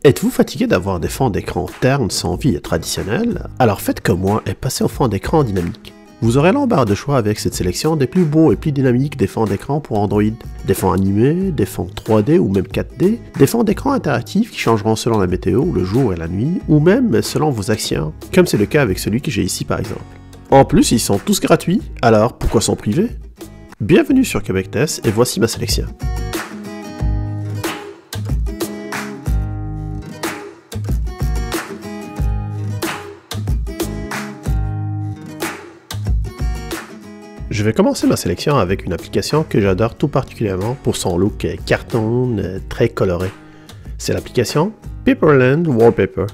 Êtes-vous fatigué d'avoir des fonds d'écran ternes sans vie et traditionnels? Alors faites comme moi et passez au fond d'écran dynamique. Vous aurez l'embarras de choix avec cette sélection des plus beaux et plus dynamiques des fonds d'écran pour Android. Des fonds animés, des fonds 3D ou même 4D, des fonds d'écran interactifs qui changeront selon la météo, le jour et la nuit, ou même selon vos actions, comme c'est le cas avec celui que j'ai ici par exemple. En plus, ils sont tous gratuits, alors pourquoi s'en priver? Bienvenue sur Québec Test et voici ma sélection. Je vais commencer ma sélection avec une application que j'adore tout particulièrement pour son look cartoon très coloré. C'est l'application Paperland Wallpaper,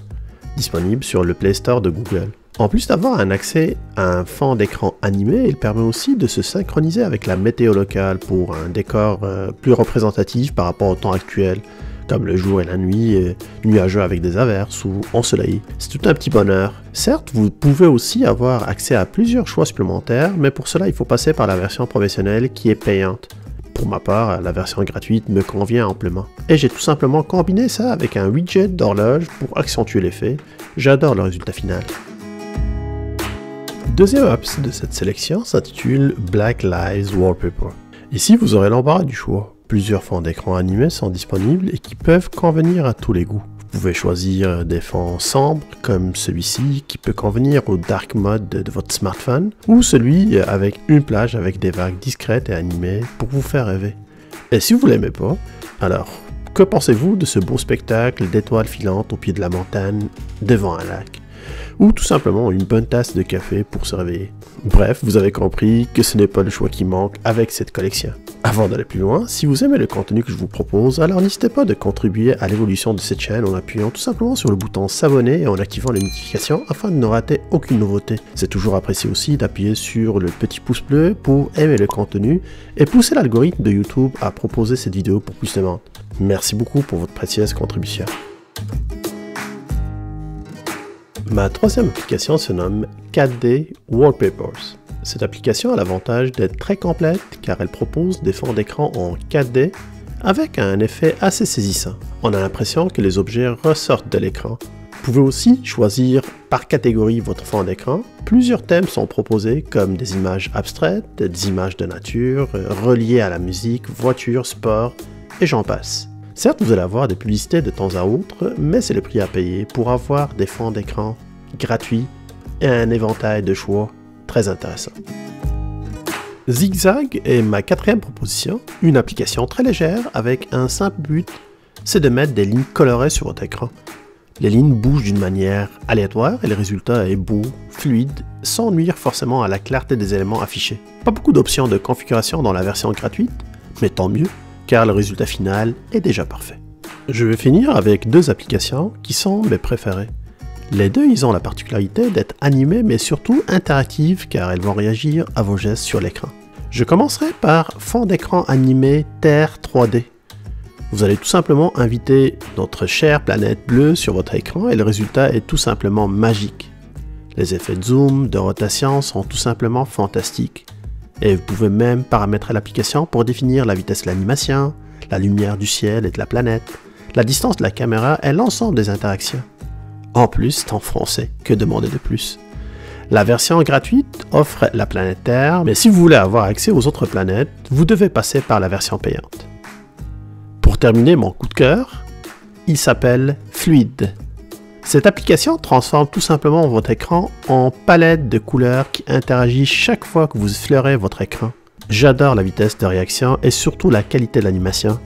disponible sur le Play Store de Google. En plus d'avoir un accès à un fond d'écran animé, il permet aussi de se synchroniser avec la météo locale pour un décor plus représentatif par rapport au temps actuel, comme le jour et la nuit, nuageux avec des averses ou ensoleillé. C'est tout un petit bonheur. Certes, vous pouvez aussi avoir accès à plusieurs choix supplémentaires, mais pour cela, il faut passer par la version professionnelle qui est payante. Pour ma part, la version gratuite me convient amplement. Et j'ai tout simplement combiné ça avec un widget d'horloge pour accentuer l'effet. J'adore le résultat final. Deuxième apps de cette sélection s'intitule Black Lives Wallpaper. Ici, vous aurez l'embarras du choix. Plusieurs fonds d'écran animés sont disponibles et qui peuvent convenir à tous les goûts. Vous pouvez choisir des fonds sombres comme celui-ci qui peut convenir au dark mode de votre smartphone ou celui avec une plage avec des vagues discrètes et animées pour vous faire rêver. Et si vous l'aimez pas, alors que pensez-vous de ce beau spectacle d'étoiles filantes au pied de la montagne devant un lac? Ou tout simplement une bonne tasse de café pour se réveiller. Bref, vous avez compris que ce n'est pas le choix qui manque avec cette collection. Avant d'aller plus loin, si vous aimez le contenu que je vous propose, alors n'hésitez pas de contribuer à l'évolution de cette chaîne en appuyant tout simplement sur le bouton s'abonner et en activant les notifications afin de ne rater aucune nouveauté. C'est toujours apprécié aussi d'appuyer sur le petit pouce bleu pour aimer le contenu et pousser l'algorithme de YouTube à proposer cette vidéo pour plus de monde. Merci beaucoup pour votre précieuse contribution. Ma troisième application se nomme 4D Wallpapers. Cette application a l'avantage d'être très complète car elle propose des fonds d'écran en 4D avec un effet assez saisissant. On a l'impression que les objets ressortent de l'écran. Vous pouvez aussi choisir par catégorie votre fond d'écran. Plusieurs thèmes sont proposés comme des images abstraites, des images de nature, reliées à la musique, voiture, sport et j'en passe. Certes, vous allez avoir des publicités de temps à autre, mais c'est le prix à payer pour avoir des fonds d'écran gratuits et un éventail de choix très intéressant. Zigzag est ma quatrième proposition, une application très légère avec un simple but, c'est de mettre des lignes colorées sur votre écran. Les lignes bougent d'une manière aléatoire et le résultat est beau, fluide, sans nuire forcément à la clarté des éléments affichés. Pas beaucoup d'options de configuration dans la version gratuite, mais tant mieux, car le résultat final est déjà parfait. Je vais finir avec deux applications qui sont mes préférées. Les deux, ils ont la particularité d'être animées mais surtout interactives car elles vont réagir à vos gestes sur l'écran. Je commencerai par fond d'écran animé Terre 3D. Vous allez tout simplement inviter notre chère planète bleue sur votre écran et le résultat est tout simplement magique. Les effets de zoom, de rotation sont tout simplement fantastiques. Et vous pouvez même paramétrer l'application pour définir la vitesse de l'animation, la lumière du ciel et de la planète, la distance de la caméra et l'ensemble des interactions. En plus, c'est en français, que demander de plus? La version gratuite offre la planète Terre, mais si vous voulez avoir accès aux autres planètes, vous devez passer par la version payante. Pour terminer mon coup de cœur, il s'appelle Fluid. Cette application transforme tout simplement votre écran en palette de couleurs qui interagit chaque fois que vous effleurez votre écran. J'adore la vitesse de réaction et surtout la qualité de l'animation.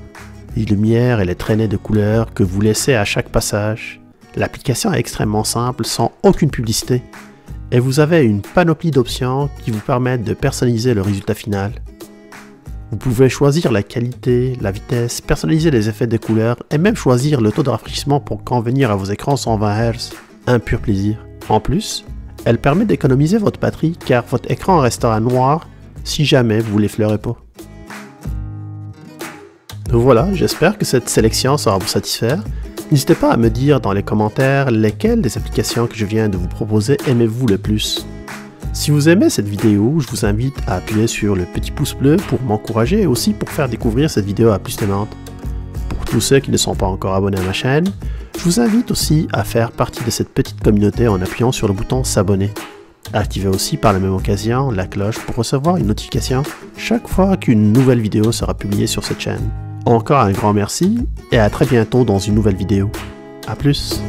Les lumières et les traînées de couleurs que vous laissez à chaque passage. L'application est extrêmement simple, sans aucune publicité. Et vous avez une panoplie d'options qui vous permettent de personnaliser le résultat final. Vous pouvez choisir la qualité, la vitesse, personnaliser les effets de couleurs et même choisir le taux de rafraîchissement pour convenir à vos écrans 120 Hz. Un pur plaisir. En plus, elle permet d'économiser votre batterie car votre écran restera noir si jamais vous ne l'effleurez pas. Voilà, j'espère que cette sélection saura vous satisfaire. N'hésitez pas à me dire dans les commentaires lesquelles des applications que je viens de vous proposer aimez-vous le plus. Si vous aimez cette vidéo, je vous invite à appuyer sur le petit pouce bleu pour m'encourager et aussi pour faire découvrir cette vidéo à plus de monde. Pour tous ceux qui ne sont pas encore abonnés à ma chaîne, Je vous invite aussi à faire partie de cette petite communauté en appuyant sur le bouton s'abonner. Activez aussi par la même occasion la cloche pour recevoir une notification chaque fois qu'une nouvelle vidéo sera publiée sur cette chaîne. Encore un grand merci et à très bientôt dans une nouvelle vidéo. A plus!